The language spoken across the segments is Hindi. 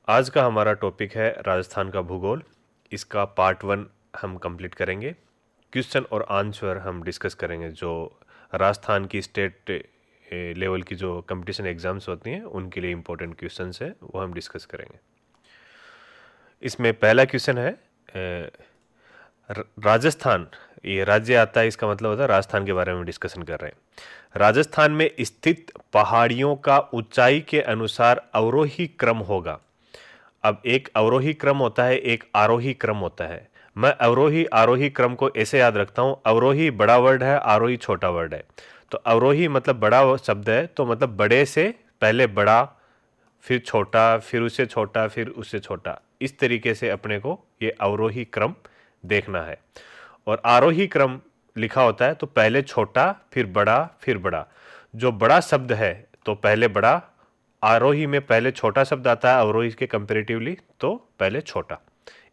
आज का हमारा टॉपिक है राजस्थान का भूगोल। इसका पार्ट 1 हम कंप्लीट करेंगे। क्वेश्चन और आंसर हम डिस्कस करेंगे। जो राजस्थान की स्टेट लेवल की जो कंपटीशन एग्ज़ाम्स होती हैं उनके लिए इम्पोर्टेंट क्वेश्चंस है, वो हम डिस्कस करेंगे। इसमें पहला क्वेश्चन है राजस्थान, ये राज्य आता है, इसका मतलब होता है राजस्थान के बारे में डिस्कशन कर रहे हैं। राजस्थान में स्थित पहाड़ियों का ऊंचाई के अनुसार अवरोही क्रम होगा। अब एक अवरोही क्रम होता है, एक आरोही क्रम होता है। मैं अवरोही आरोही क्रम को ऐसे याद रखता हूं, अवरोही बड़ा वर्ड है, आरोही छोटा वर्ड है। तो अवरोही मतलब बड़ा शब्द है, तो मतलब बड़े से पहले बड़ा, फिर छोटा, फिर उससे छोटा, फिर उससे छोटा। इस तरीके से अपने को ये अवरोही क्रम देखना है। और आरोही क्रम लिखा होता है तो पहले छोटा, फिर बड़ा, फिर बड़ा। जो बड़ा शब्द है तो पहले बड़ा, आरोही में पहले छोटा शब्द आता है, अवरोही के कंपेरेटिवली तो पहले छोटा।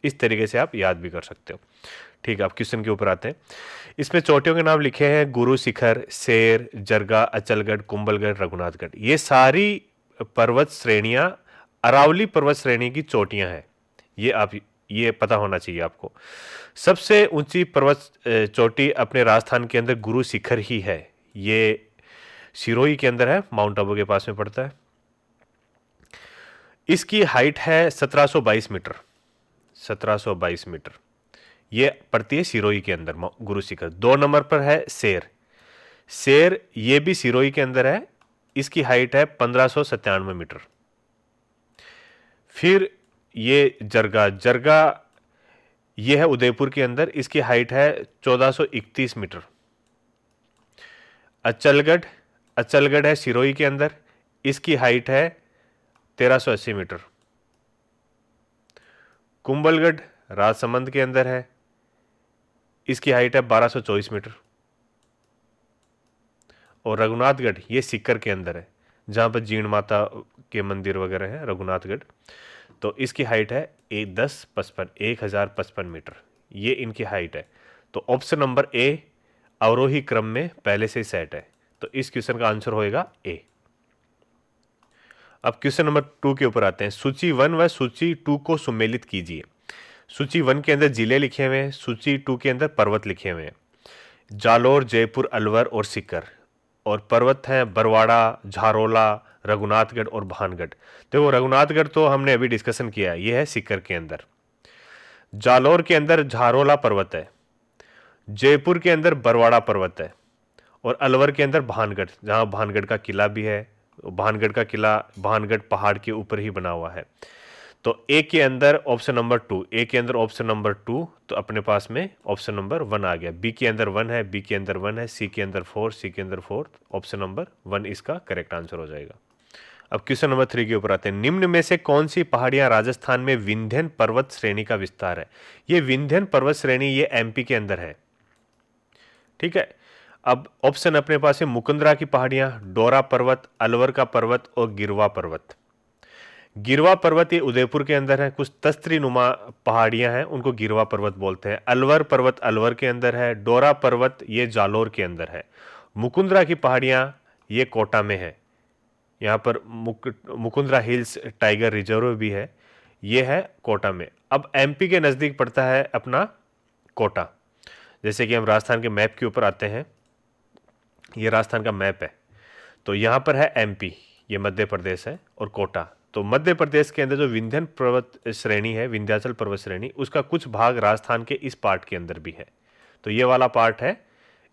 इस तरीके से आप याद भी कर सकते हो। ठीक है, आप क्वेश्चन के ऊपर आते हैं। इसमें चोटियों के नाम लिखे हैं गुरु शिखर, शेर, जरगा, अचलगढ़, कुंभलगढ़, रघुनाथगढ़। ये सारी पर्वत श्रेणियां अरावली पर्वत श्रेणी की चोटियां हैं। ये पता होना चाहिए आपको। सबसे ऊंची पर्वत चोटी अपने राजस्थान के अंदर गुरु शिखर ही है। ये सिरोही के अंदर है, माउंट आबू के पास में पड़ता है। इसकी हाइट है 1722 मीटर। 1722 मीटर ये पड़ती है सिरोही के अंदर गुरु शिखर। 2 नंबर पर है शेर। शेर ये भी सिरोही के अंदर है। इसकी हाइट है 1597 मीटर। फिर ये जरगा, जरगा ये है उदयपुर के अंदर। इसकी हाइट है 1431 मीटर। अचलगढ़, अचलगढ़ है सिरोही के अंदर। इसकी हाइट है 1380 मीटर। कुंभलगढ़ राजसमंद के अंदर है। इसकी हाइट है 1224 मीटर। और रघुनाथगढ़ ये सीकर के अंदर है, जहाँ पर जीण माता के मंदिर वगैरह है, रघुनाथगढ़। तो इसकी हाइट है 1055 मीटर। ये इनकी हाइट है। तो ऑप्शन नंबर ए अवरोही क्रम में पहले से ही सेट है। तो इस क्वेश्चन का आंसर होएगा ए। अब क्वेश्चन नंबर 2 के ऊपर आते हैं। सूची 1 व सूची 2 को सुमेलित कीजिए। सूची 1 के अंदर जिले लिखे हुए हैं, सूची 2 के अंदर पर्वत लिखे हुए हैं। जालोर, जयपुर, अलवर और सीकर। और पर्वत हैं बरवाड़ा, झारोला, रघुनाथगढ़ और भानगढ़। देखो रघुनाथगढ़ तो हमने अभी डिस्कशन किया है, ये है सीकर के अंदर। जालोर के अंदर झारोला पर्वत है। जयपुर के अंदर बरवाड़ा पर्वत है। और अलवर के अंदर भानगढ़, जहाँ भानगढ़ का किला भी है। भानगढ़ का किला भानगढ़ पहाड़ के ऊपर ही बना हुआ है। तो ए के अंदर ऑप्शन नंबर 2, ए के अंदर ऑप्शन नंबर 2, तो अपने पास में ऑप्शन नंबर 1 आ गया। बी के अंदर 1 है, बी के अंदर 1 है, सी के अंदर 4, सी के अंदर 4, ऑप्शन नंबर 1 इसका करेक्ट आंसर हो जाएगा। अब क्वेश्चन नंबर 3 के ऊपर आते हैं। निम्न में से कौन सी पहाड़ियां राजस्थान में विंध्यन पर्वत श्रेणी का विस्तार है? ये विंध्यन पर्वत श्रेणी ये एमपी के अंदर है। ठीक है। अब ऑप्शन अपने पास है मुकुंदरा की पहाड़ियां, डोरा पर्वत, अलवर का पर्वत और गिरवा पर्वत। गिरवा पर्वत ये उदयपुर के अंदर है। कुछ तस्त्री नुमा पहाड़ियां हैं, उनको गिरवा पर्वत बोलते हैं। अलवर पर्वत अलवर के अंदर है। डोरा पर्वत ये जालोर के अंदर है। मुकुंदरा की पहाड़ियां ये कोटा में है। यहाँ पर मुकुंदरा हिल्स टाइगर रिजर्व भी है, ये है कोटा में। अब एमपी के नज़दीक पड़ता है अपना कोटा। जैसे कि हम राजस्थान के मैप के ऊपर आते हैं, ये राजस्थान का मैप है। तो यहाँ पर है एमपी, ये मध्य प्रदेश है, और कोटा। तो मध्य प्रदेश के अंदर जो विंध्यन पर्वत श्रेणी है, विंध्याचल पर्वत श्रेणी, उसका कुछ भाग राजस्थान के इस पार्ट के अंदर भी है। तो ये वाला पार्ट है,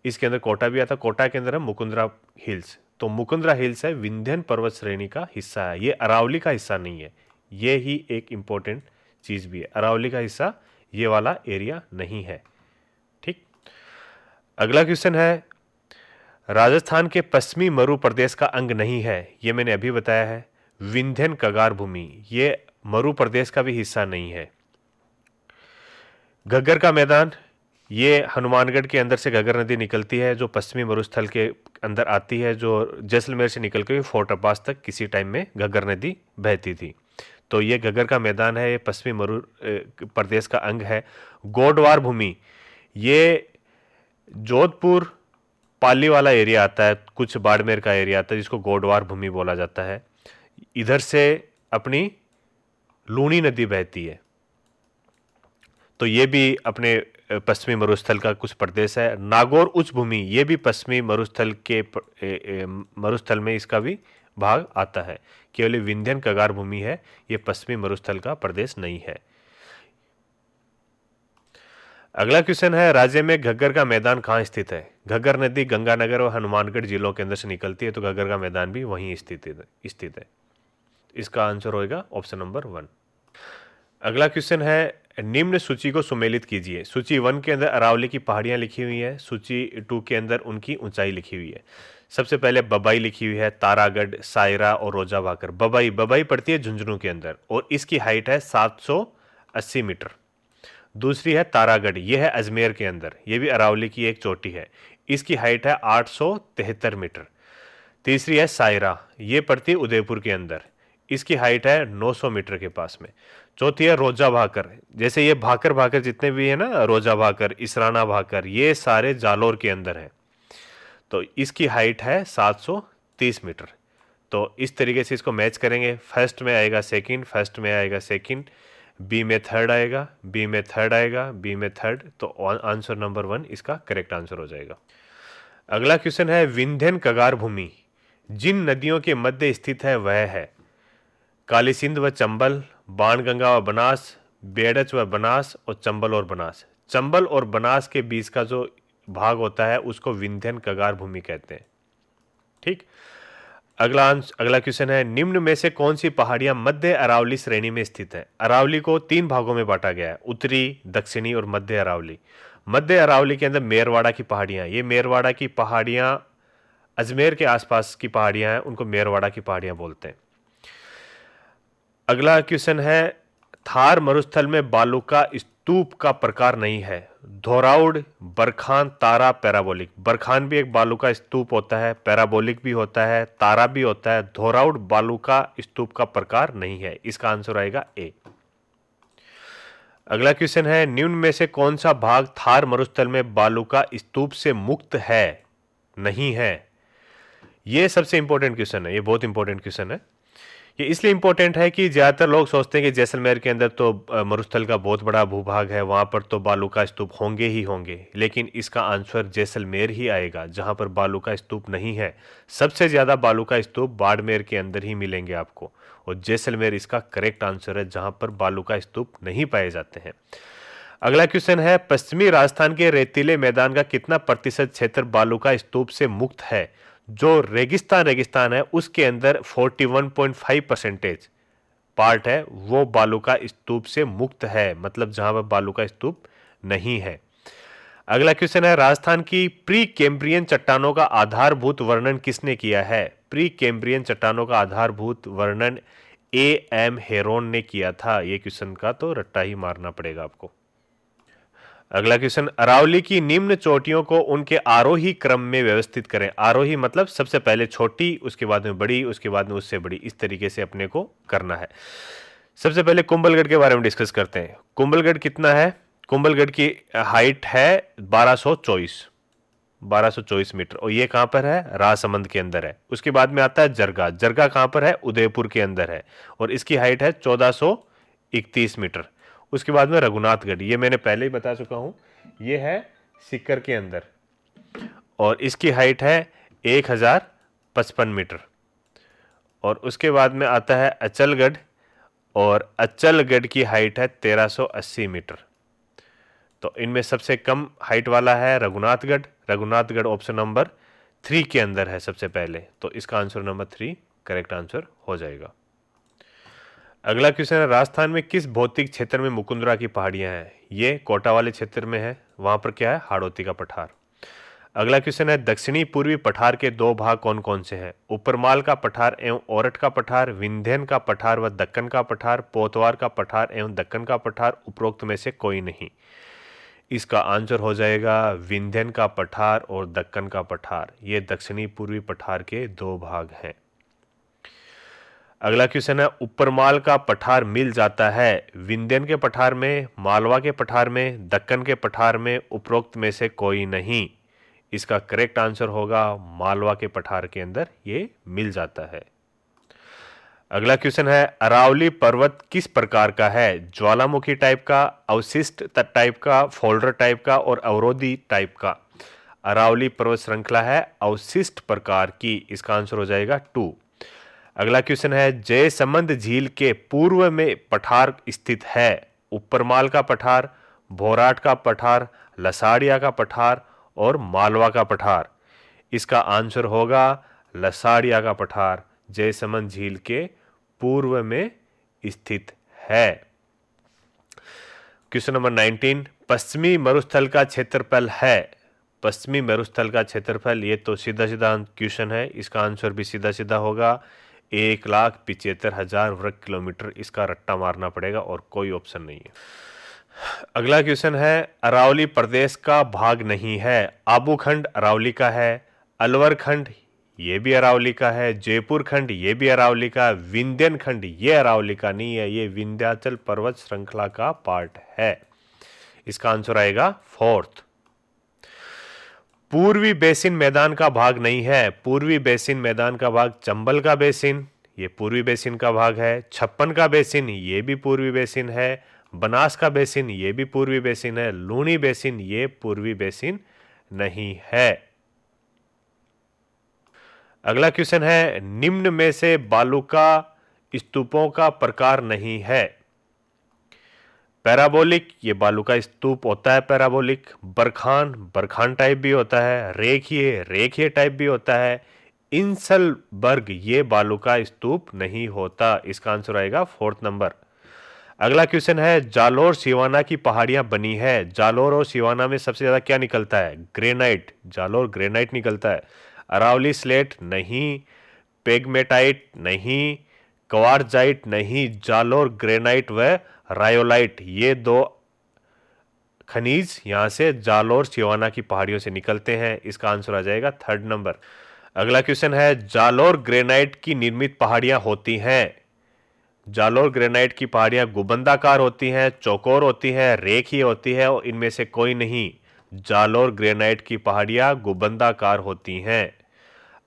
इसके अंदर कोटा भी आता। कोटा के अंदर है मुकुंदरा हिल्स। तो मुकुंदरा हिल्स है विंध्यन पर्वत श्रेणी का हिस्सा है, ये अरावली का हिस्सा नहीं है। ये ही एक इंपॉर्टेंट चीज भी है, अरावली का हिस्सा ये वाला एरिया नहीं है। ठीक। अगला क्वेश्चन है, राजस्थान के पश्चिमी मरु प्रदेश का अंग नहीं है, ये मैंने अभी बताया है। विंध्यन कगार भूमि ये मरु प्रदेश का भी हिस्सा नहीं है। घग्गर का मैदान ये हनुमानगढ़ के अंदर से घग्गर नदी निकलती है, जो पश्चिमी मरुस्थल के अंदर आती है, जो जैसलमेर से निकल के फोर्ट अब्बास तक किसी टाइम में घग्गर नदी बहती थी। तो ये घग्गर का मैदान है, ये पश्चिमी मरु प्रदेश का अंग है। गोडवार भूमि ये जोधपुर पाली वाला एरिया आता है, कुछ बाड़मेर का एरिया आता है, जिसको गोडवार भूमि बोला जाता है। इधर से अपनी लूनी नदी बहती है। तो ये भी अपने पश्चिमी मरुस्थल का कुछ प्रदेश है। नागौर उच्च भूमि ये भी पश्चिमी मरुस्थल के मरुस्थल में इसका भी भाग आता है। केवल विंध्यन कगार भूमि है, ये पश्चिमी मरुस्थल का प्रदेश नहीं है। अगला क्वेश्चन है, राज्य में घग्गर का मैदान कहाँ स्थित है? घग्गर नदी गंगानगर और हनुमानगढ़ जिलों के अंदर से निकलती है, तो घग्गर का मैदान भी वहीं स्थित है। इसका आंसर होगा ऑप्शन नंबर 1। अगला क्वेश्चन है, निम्न सूची को सुमेलित कीजिए। सूची 1 के अंदर अरावली की पहाड़ियां लिखी हुई है, सूची 2 के अंदर उनकी ऊंचाई लिखी हुई है। सबसे पहले बबाई लिखी हुई है, तारागढ़, सायरा और रोजा भाकर। बबाई पड़ती है झुंझुनू के अंदर और इसकी हाइट है 780 मीटर। दूसरी है तारागढ़, यह है अजमेर के अंदर, यह भी अरावली की एक चोटी है, इसकी हाइट है 873 मीटर। तीसरी है सायरा, ये पड़ती है उदयपुर के अंदर, इसकी हाइट है 900 मीटर के पास में। चौथी है रोजा भाकर, जैसे ये भाकर जितने भी है ना, रोजा भाकर, इसराना भाकर, ये सारे जालोर के अंदर है, तो इसकी हाइट है 730 मीटर। तो इस तरीके से इसको मैच करेंगे, फर्स्ट में आएगा सेकंड, फर्स्ट में आएगा सेकंड, बी में थर्ड आएगा, बी में थर्ड आएगा, बी में थर्ड, तो आंसर नंबर 1 इसका करेक्ट आंसर हो जाएगा। अगला क्वेश्चन है, विंध्यन कगार भूमि जिन नदियों के मध्य स्थित है वह है काली सिंध व चंबल, बाणगंगा व बनास, बेड़च व बनास और चंबल और बनास। चंबल और बनास के बीच का जो भाग होता है उसको विंध्यन कगार भूमि कहते हैं। ठीक। अगला क्वेश्चन है, निम्न में से कौन सी पहाड़ियां मध्य अरावली श्रेणी में स्थित है? अरावली को 3 भागों में बांटा गया है, उत्तरी, दक्षिणी और मध्य अरावली। मध्य अरावली के अंदर मेरवाड़ा की पहाड़ियां, ये मेरवाड़ा की पहाड़ियां अजमेर के आसपास की पहाड़ियां हैं, उनको मेरवाड़ा की पहाड़ियां बोलते हैं। अगला क्वेश्चन है, थार मरुस्थल में बालू का स्तूप का प्रकार नहीं है। धोराउड़, बरखान, तारा, पैराबोलिक। बरखान भी एक बालू का स्तूप होता है, पैराबोलिक भी होता है, तारा भी होता है। धोराउड़ बालू का स्तूप का प्रकार नहीं है, इसका आंसर आएगा ए। अगला क्वेश्चन है, निम्न में से कौन सा भाग थार मरुस्थल में बालू का स्तूप से मुक्त है, नहीं है? यह सबसे इंपॉर्टेंट क्वेश्चन है, यह बहुत इंपॉर्टेंट क्वेश्चन है। ये इसलिए इंपॉर्टेंट है कि ज़्यादातर लोग सोचते हैं कि जैसलमेर के अंदर तो मरुस्थल का बहुत बड़ा भूभाग है, वहाँ पर तो बालू का स्तूप होंगे ही होंगे, लेकिन इसका आंसर जैसलमेर ही आएगा जहाँ पर बालू का स्तूप नहीं है। सबसे ज़्यादा बालू का स्तूप बाड़मेर के अंदर ही मिलेंगे आपको, और जैसलमेर इसका करेक्ट आंसर है जहाँ पर बालू का स्तूप नहीं पाए जाते हैं। अगला क्वेश्चन है, पश्चिमी राजस्थान के रेतीले मैदान का कितना प्रतिशत क्षेत्र बालू का स्तूप से मुक्त है? जो रेगिस्तान है उसके अंदर 41.5% पार्ट है वो बालू का स्तूप से मुक्त है, मतलब जहां पर बालू का स्तूप नहीं है। अगला क्वेश्चन है, राजस्थान की प्री कैम्ब्रियन चट्टानों का आधारभूत वर्णन किसने किया है? प्री कैम्ब्रियन चट्टानों का आधारभूत वर्णन A.M. हेरोन ने किया था। ये क्वेश्चन का तो रट्टा ही मारना पड़ेगा आपको। अगला क्वेश्चन, अरावली की निम्न चोटियों को उनके आरोही क्रम में व्यवस्थित करें। आरोही मतलब सबसे पहले छोटी, उसके बाद में बड़ी, उसके बाद में उससे बड़ी, इस तरीके से अपने को करना है। सबसे पहले कुंभलगढ़ के बारे में डिस्कस करते हैं। कुंभलगढ़ कितना है? कुंभलगढ़ की हाइट है 1224 मीटर, और ये कहां पर है? राजसमंद के अंदर है। उसके बाद में आता है जरगा। जरगा कहां पर है? उदयपुर के अंदर है, और इसकी हाइट है 1431 मीटर। उसके बाद में रघुनाथगढ़, ये मैंने पहले ही बता चुका हूं, ये है सीकर के अंदर, और इसकी हाइट है 1055 मीटर। और उसके बाद में आता है अचलगढ़, और अचलगढ़ की हाइट है 1380 मीटर। तो इनमें सबसे कम हाइट वाला है रघुनाथगढ़। रघुनाथगढ़ ऑप्शन नंबर 3 के अंदर है सबसे पहले, तो इसका आंसर नंबर 3 करेक्ट आंसर हो जाएगा। अगला क्वेश्चन है, राजस्थान में किस भौतिक क्षेत्र में मुकुंदरा की पहाड़ियां हैं? ये कोटा वाले क्षेत्र में है, वहां पर क्या है? हाड़ौती का पठार। अगला क्वेश्चन है, दक्षिणी पूर्वी पठार के 2 भाग कौन कौन से हैं? ऊपरमाल का पठार एवं ओरठ का पठार, विंध्यन का पठार व दक्कन का पठार, पोतवार का पठार एवं दक्कन का पठार, उपरोक्त में से कोई नहीं। इसका आंसर हो जाएगा विंध्यन का पठार और दक्कन का पठार, ये दक्षिणी पूर्वी पठार के 2 भाग हैं। अगला क्वेश्चन है, ऊपरमाल का पठार मिल जाता है विंध्यन के पठार में, मालवा के पठार में, दक्कन के पठार में, उपरोक्त में से कोई नहीं। इसका करेक्ट आंसर होगा मालवा के पठार के अंदर ये मिल जाता है। अगला क्वेश्चन है, अरावली पर्वत किस प्रकार का है? ज्वालामुखी टाइप का, अवशिष्ट टाइप का, फोल्डर टाइप का और अवरोधी टाइप का। अरावली पर्वत श्रृंखला है अवशिष्ट प्रकार की, इसका आंसर हो जाएगा 2। अगला क्वेश्चन है, जयसमंद झील के पूर्व में पठार स्थित है? उपरमाल का पठार, भोराट का पठार, लसाड़िया का पठार और मालवा का पठार। इसका आंसर होगा लसाड़िया का पठार, जयसमंद झील के पूर्व में स्थित है। क्वेश्चन नंबर 19, पश्चिमी मरुस्थल का क्षेत्रफल है? पश्चिमी मरुस्थल का क्षेत्रफल, ये तो सीधा सीधा क्वेश्चन है, इसका आंसर भी सीधा सीधा होगा 1,75,000 वर्ग किलोमीटर। इसका रट्टा मारना पड़ेगा और कोई ऑप्शन नहीं है। अगला क्वेश्चन है, अरावली प्रदेश का भाग नहीं है? आबू खंड अरावली का है, अलवर खंड ये भी अरावली का है, जयपुर खंड ये भी अरावली का, विंध्यन खंड ये अरावली का नहीं है, ये विंध्याचल पर्वत श्रृंखला का पार्ट है। इसका आंसर आएगा 4th। पूर्वी बेसिन मैदान का भाग नहीं है? पूर्वी बेसिन मैदान का भाग चंबल का बेसिन, ये पूर्वी बेसिन का भाग है, छप्पन का बेसिन ये भी पूर्वी बेसिन है, बनास का बेसिन ये भी पूर्वी बेसिन है, लूनी बेसिन ये पूर्वी बेसिन नहीं है। अगला क्वेश्चन है, निम्न में से बालुका स्तूपों का प्रकार नहीं है? पैराबोलिक, ये बालुका स्तूप होता है पैराबोलिक, बरखान, बरखान टाइप भी होता है, रेखीय, रेखीय टाइप भी होता है, इंसलबर्ग ये बालुका स्तूप नहीं होता। इसका आंसर आएगा 4th नंबर। अगला क्वेश्चन है, जालोर सिवाना की पहाड़ियां बनी है? जालोर और सिवाना में सबसे ज्यादा क्या निकलता है? ग्रेनाइट, जालोर ग्रेनाइट निकलता है। अरावली स्लेट नहीं, पेगमेटाइट नहीं, क्वार्जाइट नहीं, जालोर ग्रेनाइट व रायोलाइट ये 2 खनिज यहां से जालोर सिवाना की पहाड़ियों से निकलते हैं। इसका आंसर आ जाएगा 3rd नंबर। अगला क्वेश्चन है, जालोर ग्रेनाइट की निर्मित पहाड़ियां होती हैं? जालोर ग्रेनाइट की पहाड़ियां गुबंदाकार होती हैं, चौकोर होती हैं, रेखीय होती है और इनमें से कोई नहीं। जालोर ग्रेनाइट की पहाड़ियां गुबंदाकार होती हैं।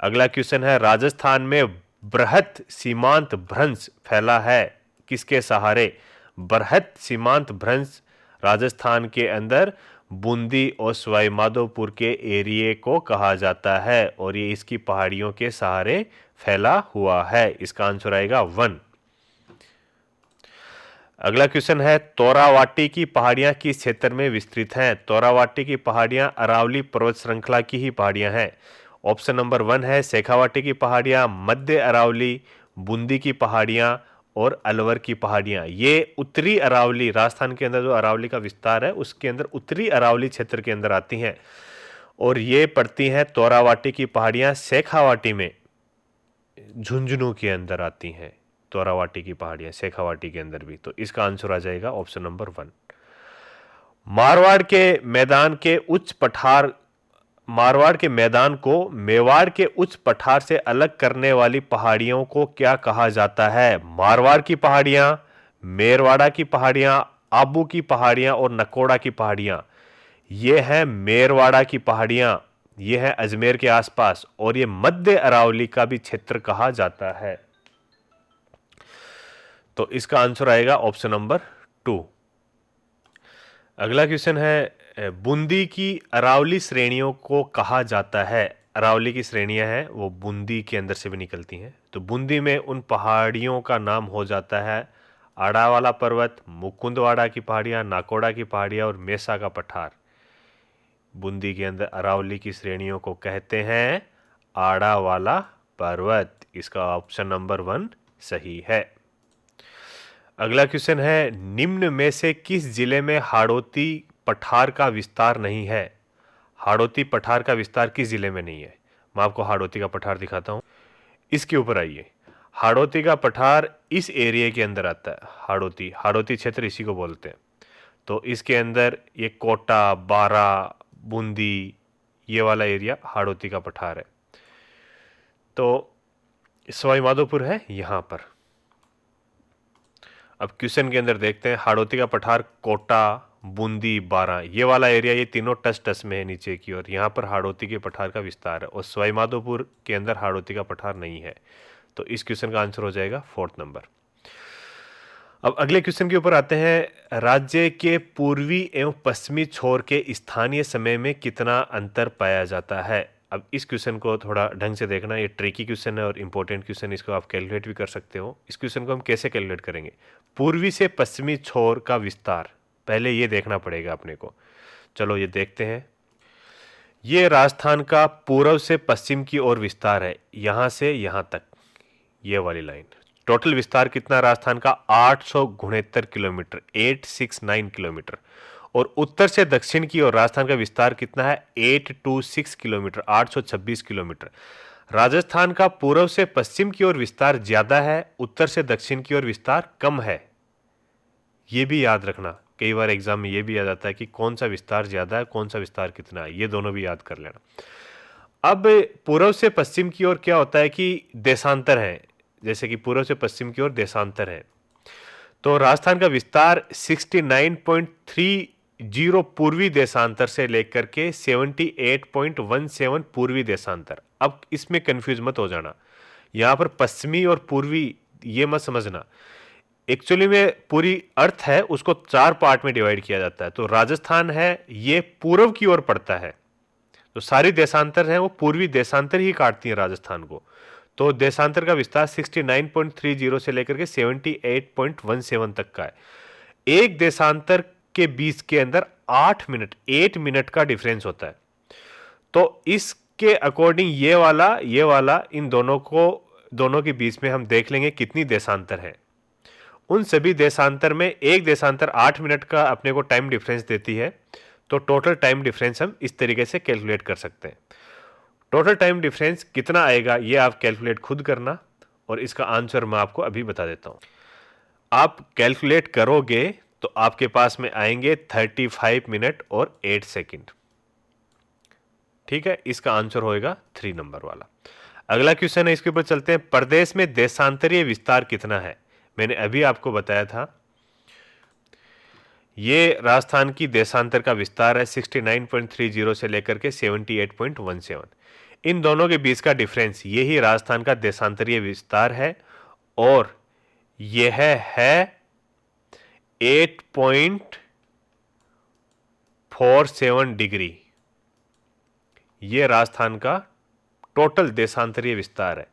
अगला क्वेश्चन है, राजस्थान में बृहत सीमांत भ्रंश फैला है किसके सहारे? बृहत सीमांत भ्रंश राजस्थान के अंदर बूंदी और सवाई माधोपुर के एरिए को कहा जाता है और ये इसकी पहाड़ियों के सहारे फैला हुआ है। इसका आंसर आएगा 1। अगला क्वेश्चन है, तोरावाटी की पहाड़ियां किस क्षेत्र में विस्तृत हैं? तोरावाटी की पहाड़ियां अरावली पर्वत श्रृंखला की ही पहाड़ियां हैं। ऑप्शन नंबर 1 है शेखावाटी की पहाड़ियां, मध्य अरावली, बूंदी की पहाड़ियां और अलवर की पहाड़ियां। ये उत्तरी अरावली, राजस्थान के अंदर जो अरावली का विस्तार है उसके अंदर उत्तरी अरावली क्षेत्र के अंदर आती हैं और ये पड़ती हैं तोरावाटी की पहाड़ियां शेखावाटी में, झुंझुनू के अंदर आती हैं तोरावाटी की पहाड़ियां शेखावाटी के अंदर भी। तो इसका आंसर आ जाएगा ऑप्शन नंबर 1। मारवाड़ के मैदान के उच्च पठार, मारवाड़ के मैदान को मेवाड़ के उच्च पठार से अलग करने वाली पहाड़ियों को क्या कहा जाता है? मारवाड़ की पहाड़ियां, मेरवाड़ा की पहाड़ियां, आबू की पहाड़ियां और नकोड़ा की पहाड़ियां। ये है मेरवाड़ा की पहाड़ियां, ये है अजमेर के आसपास और ये मध्य अरावली का भी क्षेत्र कहा जाता है। तो इसका आंसर आएगा ऑप्शन नंबर 2। अगला क्वेश्चन है, बूंदी की अरावली श्रेणियों को कहा जाता है? अरावली की श्रेणियां हैं वो बूंदी के अंदर से भी निकलती हैं। तो बूंदी में उन पहाड़ियों का नाम हो जाता है आड़ावाला पर्वत, मुकुंदवाड़ा की पहाड़ियां, नाकोड़ा की पहाड़ियां और मेसा का पठार। बूंदी के अंदर अरावली की श्रेणियों को कहते हैं आड़ावाला पर्वत। इसका ऑप्शन नंबर 1 सही है। अगला क्वेश्चन है, निम्न में से किस जिले में हाड़ौती पठार का विस्तार नहीं है? हाड़ौती पठार का विस्तार किस जिले में नहीं है? मैं आपको हाड़ौती का पठार दिखाता हूं। इसके ऊपर आइए। हाड़ौती का पठार इस एरिया के अंदर आता है। हाड़ौती, हाड़ौती क्षेत्र इसी को बोलते हैं। तो इसके अंदर ये कोटा, बारा, बूंदी ये वाला एरिया हाड़ौती का पठार है। तो सवाई माधोपुर है यहां पर। अब क्वेश्चन के अंदर देखते हैं, हाड़ौती का पठार कोटा, बूंदी, बारा ये वाला एरिया, ये तीनों टच टच में है नीचे की ओर। यहाँ पर हाड़ौती के पठार का विस्तार है और सवाई माधोपुर के अंदर हाड़ौती का पठार नहीं है। तो इस क्वेश्चन का आंसर हो जाएगा 4th नंबर। अब अगले क्वेश्चन के ऊपर आते हैं। राज्य के पूर्वी एवं पश्चिमी छोर के स्थानीय समय में कितना अंतर पाया जाता है? अब इस क्वेश्चन को थोड़ा ढंग से देखना, ये ट्रिकी क्वेश्चन है और इंपॉर्टेंट क्वेश्चन, इसको आप कैलकुलेट भी कर सकते हो। इस क्वेश्चन को हम कैसे कैलकुलेट करेंगे? पूर्वी से पश्चिमी छोर का विस्तार, पहले ये देखना पड़ेगा अपने को। चलो ये देखते हैं। ये राजस्थान का पूर्व से पश्चिम की ओर विस्तार है, यहां से यहां तक, ये वाली लाइन। टोटल विस्तार कितना राजस्थान का? 869 किलोमीटर, 869 किलोमीटर। और उत्तर से दक्षिण की ओर राजस्थान का विस्तार कितना है? 826 किलोमीटर, 826 किलोमीटर। राजस्थान का पूर्व से पश्चिम की ओर विस्तार ज्यादा है, उत्तर से दक्षिण की ओर विस्तार कम है। ये भी याद रखना, कई बार एग्जाम में ये भी याद आता है कि कौन सा विस्तार ज्यादा है, कौन सा विस्तार कितना है, ये दोनों भी याद कर लेना। अब पूर्व से पश्चिम की ओर क्या होता है कि देशांतर है, जैसे कि पूर्व से पश्चिम की ओर देशांतर है। तो राजस्थान का विस्तार 69.30 पूर्वी देशांतर से लेकर के 78.17 पूर्वी देशांतर। अब इसमें कंफ्यूज मत हो जाना, यहां पर पश्चिमी और पूर्वी ये मत समझना। एक्चुअली में पूरी अर्थ है उसको 4 पार्ट में डिवाइड किया जाता है। तो राजस्थान है ये पूर्व की ओर पड़ता है, तो सारी देशांतर हैं वो पूर्वी देशांतर ही काटती हैं राजस्थान को। तो देशांतर का विस्तार 69.30 से लेकर के 78.17 तक का है। एक देशांतर के बीच के अंदर 8 मिनट का डिफरेंस होता है। तो इसके अकॉर्डिंग ये वाला इन दोनों के बीच में हम देख लेंगे कितनी देशांतर है। उन सभी देशांतर में एक देशांतर 8 मिनट का अपने को टाइम डिफरेंस देती है। तो टोटल टाइम डिफरेंस हम इस तरीके से कैलकुलेट कर सकते हैं। टोटल टाइम डिफरेंस कितना आएगा ये आप कैलकुलेट खुद करना, और इसका आंसर मैं आपको अभी बता देता हूं। आप कैलकुलेट करोगे तो आपके पास में आएंगे 35 मिनट और 8 सेकंड। ठीक है, इसका आंसर होएगा 3 नंबर वाला। अगला क्वेश्चन है, इसके ऊपर चलते हैं। प्रदेश में देशांतरीय विस्तार कितना है? मैंने अभी आपको बताया था, ये राजस्थान की देशांतर का विस्तार है 69.30 से लेकर के 78.17। इन दोनों के बीच का डिफरेंस यही राजस्थान का देशांतरीय विस्तार है, और यह है 8.47 डिग्री। यह राजस्थान का टोटल देशांतरीय विस्तार है।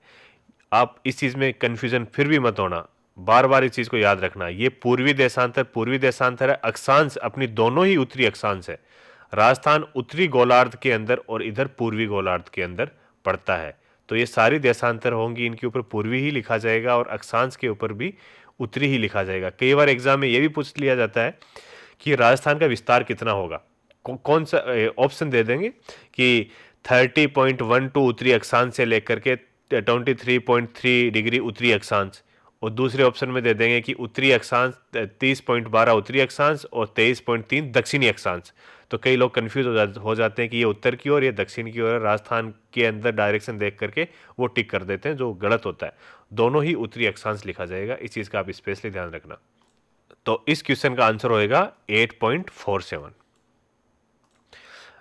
आप इस चीज में कंफ्यूजन फिर भी मत होना, बार बार इस चीज को याद रखना। ये पूर्वी देशांतर है, अक्षांश अपनी दोनों ही उत्तरी अक्षांश है। राजस्थान उत्तरी गोलार्ध के अंदर और इधर पूर्वी गोलार्ध के अंदर पड़ता है। तो ये सारी देशांतर होंगी, इनके ऊपर पूर्वी ही लिखा जाएगा और अक्षांश के ऊपर भी उत्तरी ही लिखा जाएगा। कई बार एग्जाम में ये भी पूछ लिया जाता है कि राजस्थान का विस्तार कितना होगा। कौन सा ऑप्शन दे देंगे कि 30.12 उत्तरी अक्षांश से लेकर के 23.3 डिग्री उत्तरी अक्षांश, और दूसरे ऑप्शन में दे देंगे कि उत्तरी अक्षांश 30.12 उत्तरी अक्षांश और 23.3 दक्षिणी अक्षांश। तो कई लोग कंफ्यूज हो जाते हैं कि ये उत्तर की ओर, ये दक्षिण की ओर है। राजस्थान के अंदर डायरेक्शन देख करके वो टिक कर देते हैं, जो गलत होता है। दोनों ही उत्तरी अक्षांश लिखा जाएगा, इस चीज का आप स्पेशली ध्यान रखना। तो इस क्वेश्चन का आंसर होएगा 8.47।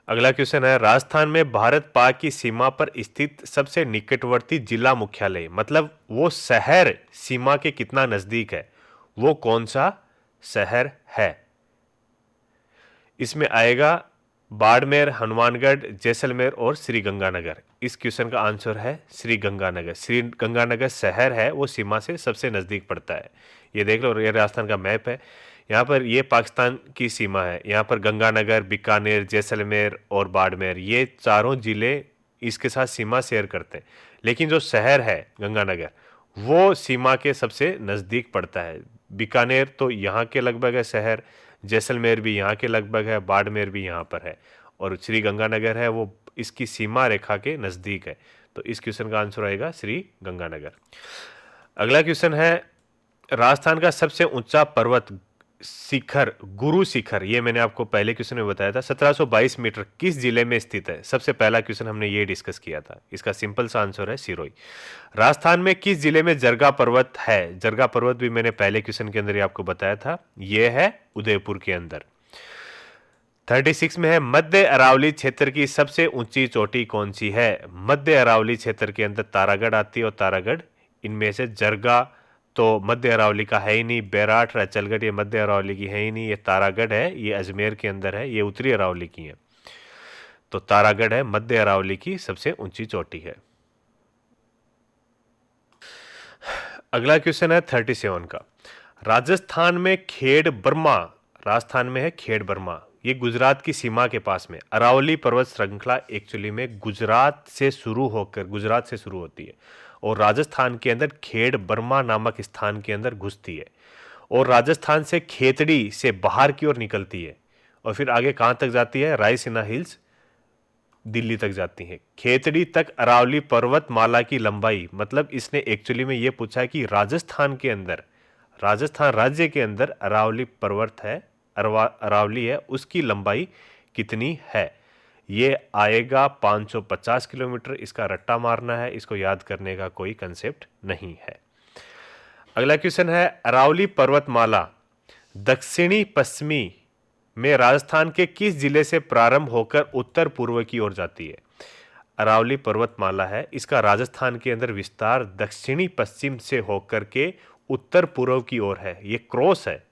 अगला क्वेश्चन है, राजस्थान में भारत पाक की सीमा पर स्थित सबसे निकटवर्ती जिला मुख्यालय, मतलब वो शहर सीमा के कितना नजदीक है, वो कौन सा शहर है? इसमें आएगा बाड़मेर, हनुमानगढ़, जैसलमेर और श्री गंगानगर। इस क्वेश्चन का आंसर है श्री गंगानगर। श्री गंगानगर शहर है वो सीमा से सबसे नजदीक पड़ता है। ये देख लो, ये राजस्थान का मैप है। यहाँ पर ये पाकिस्तान की सीमा है। यहाँ पर गंगानगर, बीकानेर, जैसलमेर और बाड़मेर, ये चारों जिले इसके साथ सीमा शेयर करते हैं। लेकिन जो शहर है गंगानगर, वो सीमा के सबसे नज़दीक पड़ता है। बीकानेर तो यहाँ के लगभग है शहर, जैसलमेर भी यहाँ के लगभग है, बाड़मेर भी यहाँ पर है, और श्री गंगानगर है वो इसकी सीमा रेखा के नज़दीक है। तो इस क्वेश्चन का आंसर आएगा श्री गंगानगर। अगला क्वेश्चन है, राजस्थान का सबसे ऊंचा पर्वत शिखर, गुरु शिखर, ये मैंने आपको पहले क्वेश्चन में बताया था, 1722 मीटर, किस जिले में स्थित है? सबसे पहला क्वेश्चन हमने ये डिस्कस किया था। इसका सिंपल सा आंसर है सिरोही। राजस्थान में किस जिले में जरगा पर्वत है? जरगा पर्वत भी मैंने पहले क्वेश्चन के अंदर ही आपको बताया था, ये है उदयपुर के अंदर। 36 में है, मध्य अरावली क्षेत्र की सबसे ऊंची चोटी कौन सी है? मध्य अरावली क्षेत्र के अंदर तारागढ़ आती है, और तारागढ़ इनमें से जरगा तो मध्य अरावली का है ही नहीं, बैराठ रैचलगढ़ ये मध्य अरावली की है ही नहीं, ये तारागढ़ है, ये अजमेर के अंदर है, ये उत्तरी अरावली की है। तो तारागढ़ है मध्य अरावली की सबसे ऊंची चोटी है। अगला क्वेश्चन है 37 का। राजस्थान में खेड़ बर्मा, राजस्थान में है खेड़ बर्मा, ये गुजरात की सीमा के पास में। अरावली पर्वत श्रृंखला एक्चुअली में गुजरात से शुरू होती है और राजस्थान के अंदर खेड़ बर्मा नामक स्थान के अंदर घुसती है और राजस्थान से खेतड़ी से बाहर की ओर निकलती है और फिर आगे कहां तक जाती है, रायसीना हिल्स दिल्ली तक जाती है। खेतड़ी तक अरावली पर्वतमाला की लंबाई, मतलब इसने एक्चुअली में ये पूछा है कि राजस्थान के अंदर, राजस्थान राज्य के अंदर अरावली पर्वत है, अरावली है, उसकी लंबाई कितनी है। ये आएगा 550 किलोमीटर। इसका रट्टा मारना है, इसको याद करने का कोई कंसेप्ट नहीं है। अगला क्वेश्चन है, अरावली पर्वतमाला दक्षिणी पश्चिमी में राजस्थान के किस जिले से प्रारंभ होकर उत्तर पूर्व की ओर जाती है। अरावली पर्वतमाला है, इसका राजस्थान के अंदर विस्तार दक्षिणी पश्चिम से होकर के उत्तर पूर्व की ओर है। ये क्रॉस है,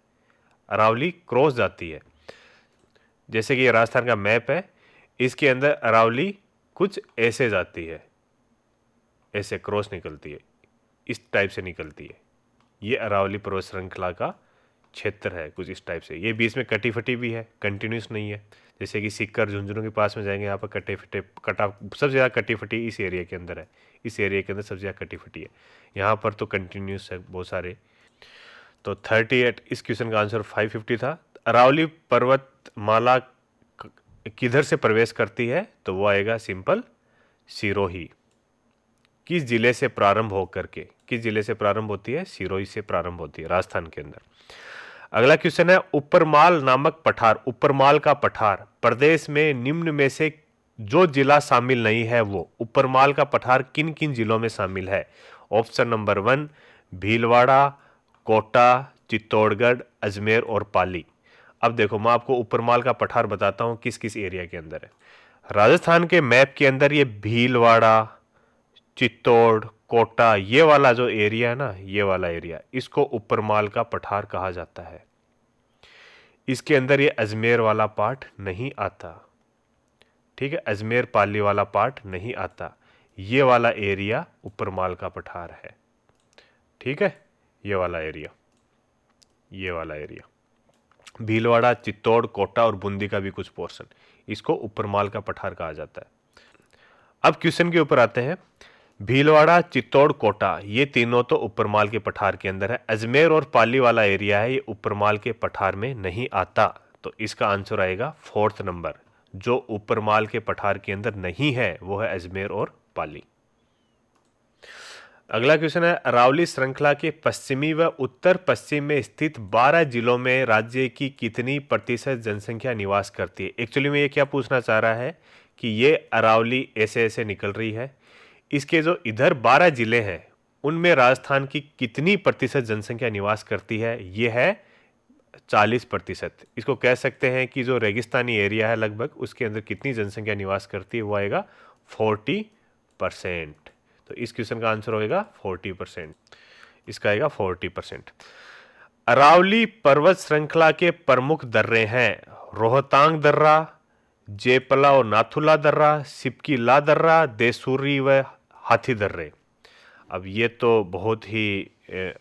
अरावली क्रॉस जाती है। जैसे कि ये राजस्थान का मैप है, इसके अंदर अरावली कुछ ऐसे जाती है, ऐसे क्रॉस निकलती है, इस टाइप से निकलती है। ये अरावली पर्वत श्रृंखला का क्षेत्र है कुछ इस टाइप से। ये बीच में कटी फटी भी है, कंटिन्यूस नहीं है। जैसे कि सीकर झुंझुनू के पास में जाएंगे, यहाँ पर कटे फटे सबसे ज़्यादा कटी फटी इस एरिया के अंदर है, इस एरिया के अंदर सबसे ज़्यादा कटी फटी है। यहाँ पर तो कंटिन्यूस है बहुत सारे। तो 38, इस क्वेश्चन का आंसर 550 था। अरावली पर्वतमाला किधर से प्रवेश करती है, तो वो आएगा सिंपल सिरोही। किस जिले से प्रारंभ होकर के, किस जिले से प्रारंभ होती है, सिरोही से प्रारंभ होती है राजस्थान के अंदर। अगला क्वेश्चन है, उपरमाल नामक पठार, उपरमाल का पठार प्रदेश में निम्न में से जो जिला शामिल नहीं है वो, उपरमाल का पठार किन किन जिलों में शामिल है। ऑप्शन नंबर 1 भीलवाड़ा, कोटा, चित्तौड़गढ़, अजमेर और पाली। अब देखो मैं आपको उपरमाल का पठार बताता हूं किस किस एरिया के अंदर है। राजस्थान के मैप के अंदर ये भीलवाड़ा, चित्तौड़, कोटा, ये वाला जो एरिया है ना, ये वाला एरिया, इसको उपरमाल का पठार कहा जाता है। इसके अंदर ये अजमेर वाला पार्ट नहीं आता, ठीक है, अजमेर पाली वाला पार्ट नहीं आता। ये वाला एरिया उपरमाल का पठार है, ठीक है, ये वाला एरिया, ये वाला एरिया भीलवाड़ा, चित्तौड़, कोटा और बूंदी का भी कुछ पोर्शन, इसको उपरमाल का पठार कहा जाता है। अब क्वेश्चन के ऊपर आते हैं। भीलवाड़ा, चित्तौड़, कोटा, ये तीनों तो उपरमाल के पठार के अंदर है। अजमेर और पाली वाला एरिया है, ये उपरमाल के पठार में नहीं आता। तो इसका आंसर आएगा 4th नंबर। जो उपरमाल के पठार के अंदर नहीं है वो है अजमेर और पाली। अगला क्वेश्चन है, अरावली श्रृंखला के पश्चिमी व उत्तर पश्चिम में स्थित 12 जिलों में राज्य की कितनी प्रतिशत जनसंख्या निवास करती है। एक्चुअली में ये क्या पूछना चाह रहा है कि ये अरावली ऐसे ऐसे निकल रही है, इसके जो इधर 12 जिले हैं उनमें राजस्थान की कितनी प्रतिशत जनसंख्या निवास करती है। ये है 40%। इसको कह सकते हैं कि जो रेगिस्तानी एरिया है लगभग, उसके अंदर कितनी जनसंख्या निवास करती है, वो आएगा 40%। तो इस क्वेश्चन का आंसर होगा 40%, इसका आएगा 40%। अरावली पर्वत श्रृंखला के प्रमुख दर्रे हैं रोहतांग दर्रा, जेपला और नाथुला दर्रा, सिपकीला दर्रा, देसूरी व हाथी दर्रे। अब ये तो बहुत ही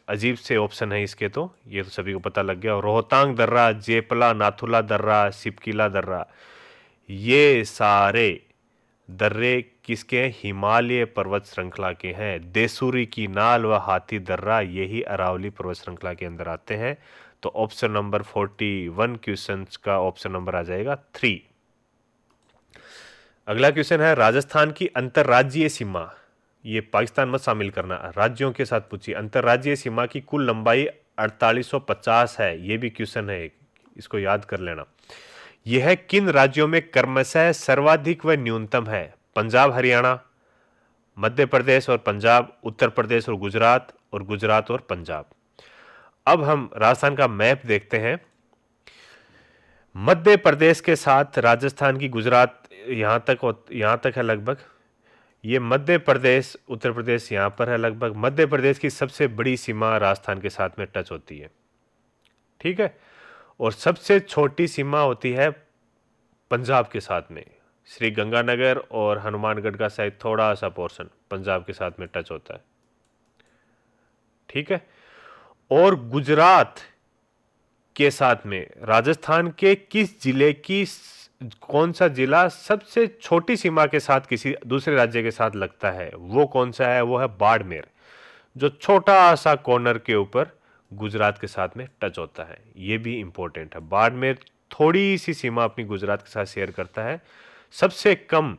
अजीब से ऑप्शन है इसके, तो ये तो सभी को पता लग गया। रोहतांग दर्रा, जेपला, नाथुला दर्रा, सिपकीला दर्रा, ये सारे दर्रे किसके, हिमालय पर्वत श्रृंखला के हैं। देसूरी की नाल व हाथी दर्रा यही अरावली पर्वत श्रृंखला के अंदर आते हैं। तो ऑप्शन नंबर 41 क्वेश्चन का ऑप्शन नंबर आ जाएगा 3। अगला क्वेश्चन है, राजस्थान की अंतर्राज्यीय सीमा, ये पाकिस्तान मत शामिल करना, राज्यों के साथ पूछिए। अंतर्राज्यीय सीमा की कुल लंबाई 4850 है, ये भी क्वेश्चन है, इसको याद कर लेना। यह किन राज्यों में क्रमशः सर्वाधिक व न्यूनतम है। पंजाब हरियाणा, मध्य प्रदेश और पंजाब, उत्तर प्रदेश और गुजरात और पंजाब। अब हम राजस्थान का मैप देखते हैं। मध्य प्रदेश के साथ राजस्थान की गुजरात यहां तक है लगभग, ये मध्य प्रदेश, उत्तर प्रदेश यहाँ पर है लगभग। मध्य प्रदेश की सबसे बड़ी सीमा राजस्थान के साथ में टच होती है, ठीक है। और सबसे छोटी सीमा होती है पंजाब के साथ में। श्री गंगानगर और हनुमानगढ़ का शायद थोड़ा सा पोर्शन पंजाब के साथ में टच होता है, ठीक है। और गुजरात के साथ में राजस्थान के किस जिले की, कौन सा जिला सबसे छोटी सीमा के साथ किसी दूसरे राज्य के साथ लगता है, वो कौन सा है? वो है बाड़मेर, जो छोटा सा कॉर्नर के ऊपर गुजरात के साथ में टच होता है। ये भी इंपॉर्टेंट है। बाड़मेर थोड़ी सी सीमा अपनी गुजरात के साथ शेयर करता है। सबसे कम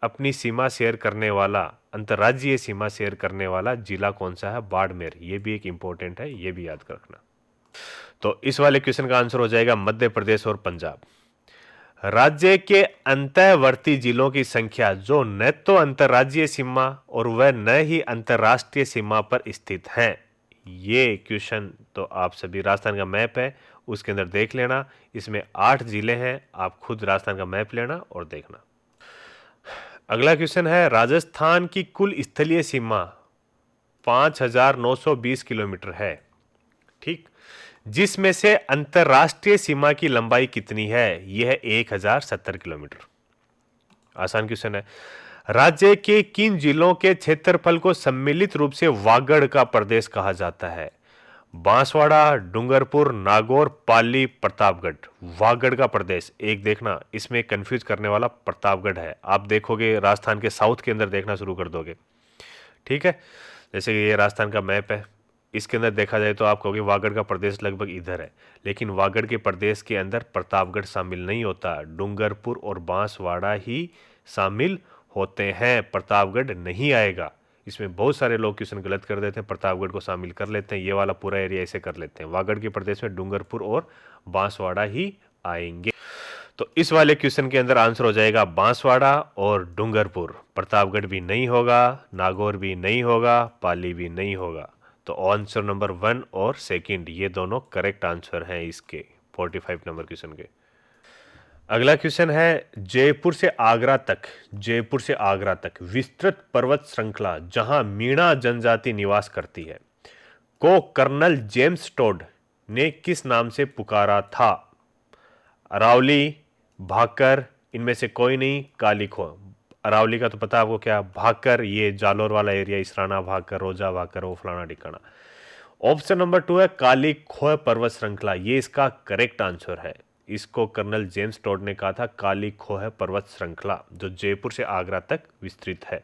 अपनी सीमा शेयर करने वाला, अंतर्राज्यीय सीमा शेयर करने वाला जिला कौन सा है? बाड़मेर। ये भी एक इंपॉर्टेंट है, ये भी याद रखना। तो इस वाले क्वेश्चन का आंसर हो जाएगा मध्य प्रदेश और पंजाब। राज्य के अंतःवर्ती जिलों की संख्या जो न तो अंतर्राज्यीय सीमा और वह न ही अंतर्राष्ट्रीय सीमा पर स्थित हैं। ये क्वेश्चन तो आप सभी, राजस्थान का मैप है उसके अंदर देख लेना, इसमें 8 जिले हैं। आप खुद राजस्थान का मैप लेना और देखना। अगला क्वेश्चन है, राजस्थान की कुल स्थलीय सीमा 5,920 किलोमीटर है, ठीक, जिसमें से अंतर्राष्ट्रीय सीमा की लंबाई कितनी है? यह है 1,070 किलोमीटर। आसान क्वेश्चन है। राज्य के किन जिलों के क्षेत्रफल को सम्मिलित रूप से वागड़ का प्रदेश कहा जाता है? बांसवाड़ा, डूंगरपुर, नागौर, पाली, प्रतापगढ़। वागड़ का प्रदेश, एक देखना इसमें कंफ्यूज करने वाला प्रतापगढ़ है। आप देखोगे राजस्थान के साउथ के अंदर देखना शुरू कर दोगे, ठीक है। जैसे कि ये राजस्थान का मैप है, इसके अंदर देखा जाए तो आप कहोगे वागड़ का प्रदेश लगभग इधर है, लेकिन वागड़ के प्रदेश के अंदर प्रतापगढ़ शामिल नहीं होता, डूंगरपुर और बांसवाड़ा ही शामिल होते हैं, प्रतापगढ़ नहीं आएगा। इसमें बहुत सारे लोग क्वेश्चन गलत कर देते हैं, प्रतापगढ़ को शामिल कर लेते हैं, ये वाला पूरा एरिया ऐसे कर लेते हैं। वागड़ के प्रदेश में डूंगरपुर और बांसवाड़ा ही आएंगे। तो इस वाले क्वेश्चन के अंदर आंसर हो जाएगा बांसवाड़ा और डूंगरपुर। प्रतापगढ़ भी नहीं होगा, नागौर भी नहीं होगा, पाली भी नहीं होगा। तो आंसर नंबर 1 और 2 ये दोनों करेक्ट आंसर हैं इसके 45 नंबर क्वेश्चन के। अगला क्वेश्चन है, जयपुर से आगरा तक विस्तृत पर्वत श्रृंखला जहां मीणा जनजाति निवास करती है को कर्नल जेम्स टोड ने किस नाम से पुकारा था? अरावली, भाकर, इनमें से कोई नहीं, काली खोह। अरावली का तो पता है आपको क्या, भाकर ये जालोर वाला एरिया, इसराना भाकर, रोजा भाकर, वो फलाना ठिकाना। ऑप्शन नंबर 2 है काली खोह पर्वत श्रृंखला, ये इसका करेक्ट आंसर है। इसको कर्नल जेम्स टोड ने कहा था काली खोह पर्वत श्रृंखला, जो जयपुर से आगरा तक विस्तृत है।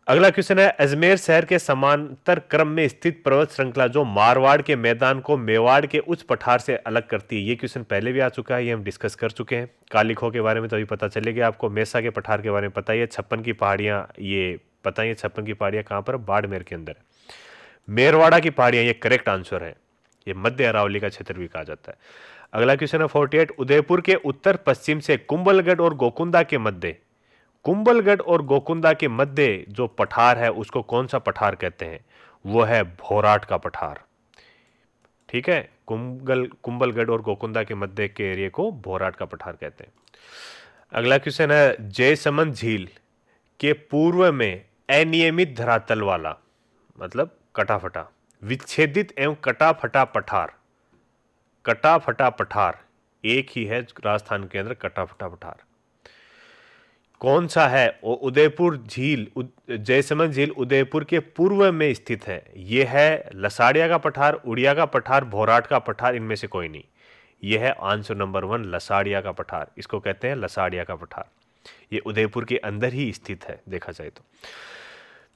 अगला क्वेश्चन है, अजमेर शहर के समांतर क्रम में स्थित पर्वत श्रृंखला जो मारवाड़ के मैदान को मेवाड़ के उच्च पठार से अलग करती है। ये क्वेश्चन पहले भी आ चुका है, ये हम डिस्कस कर चुके हैं। काली खोह के बारे में तो अभी पता चलेगा आपको, मेसा के पठार के बारे में पता ही है, 56 की पहाड़ियां, ये पता ही है 56 की पहाड़ियां कहां पर? बाड़मेर के अंदर। मेरवाड़ा की पहाड़ियां, ये करेक्ट आंसर है, ये मध्य अरावली का क्षेत्र भी कहा जाता है। अगला क्वेश्चन है 48, उदयपुर के उत्तर पश्चिम से कुंभलगढ़ और गोकुंदा के मध्य जो पठार है उसको कौन सा पठार कहते हैं? वो है भोराट का पठार, ठीक है। कुंभलगढ़ और गोकुंदा के मध्य के एरिया को भोराट का पठार कहते हैं। अगला क्वेश्चन है, जयसमंद झील के पूर्व में अनियमित धरातल वाला, मतलब कटाफटा, विच्छेदित एवं कटाफटा पठार एक ही है राजस्थान के अंदर, कटाफटा पठार कौन सा है? उदयपुर झील, जयसमंद झील उदयपुर के पूर्व में स्थित है। यह है लसाड़िया का पठार, उड़िया का पठार, भोराट का पठार, इनमें से कोई नहीं। यह है आंसर नंबर 1 लसाड़िया का पठार, इसको कहते हैं लसाड़िया का पठार। ये उदयपुर के अंदर ही स्थित है देखा जाए तो।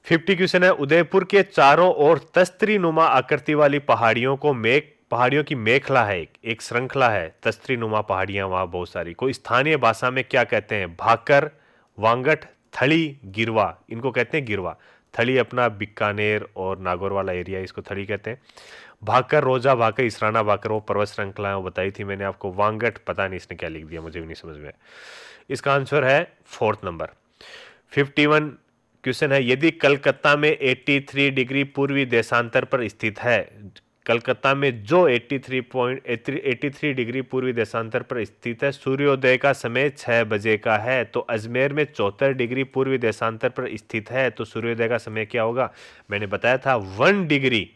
50 क्वेश्चन है, उदयपुर के चारों ओर तस्त्री नुमा आकृति वाली पहाड़ियों की मेखला है, एक श्रृंखला है, तस्त्री नुमा पहाड़ियां वहां बहुत सारी, को स्थानीय भाषा में क्या कहते हैं? भाकर, वांगट, थली, गिरवा, इनको कहते हैं गिरवा। थली अपना बीकानेर और नागौर वाला एरिया, इसको थली कहते हैं। भाकर, रोजा भाकर, इसराना भाकर वो पर्वत श्रृंखला बताई थी मैंने आपको। वांगट पता नहीं इसने क्या लिख दिया, मुझे भी नहीं समझ में। इसका आंसर है 4th नंबर। 51 क्वेश्चन है, यदि कलकत्ता में 83 डिग्री पूर्वी देशांतर पर स्थित है, कलकत्ता में जो 83 डिग्री पूर्वी देशांतर पर स्थित है, सूर्योदय का समय 6 बजे का है। तो अजमेर में 74 डिग्री पूर्वी देशांतर पर स्थित है, तो सूर्योदय का समय क्या होगा? मैंने बताया था 1 डिग्री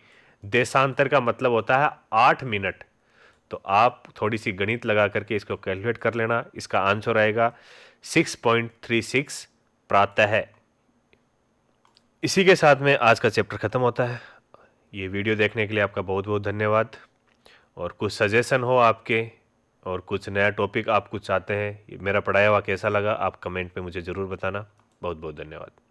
देशांतर का मतलब होता है 8 मिनट। तो आप थोड़ी सी गणित लगा करके इसको कैलकुलेट कर लेना। इसका आंसर आएगा 6.36 प्रातः। इसी के साथ में आज का चैप्टर खत्म होता है। ये वीडियो देखने के लिए आपका बहुत बहुत धन्यवाद। और कुछ सजेशन हो आपके और कुछ नया टॉपिक आप कुछ चाहते हैं, मेरा पढ़ाया हुआ कैसा लगा, आप कमेंट पे मुझे ज़रूर बताना। बहुत बहुत धन्यवाद।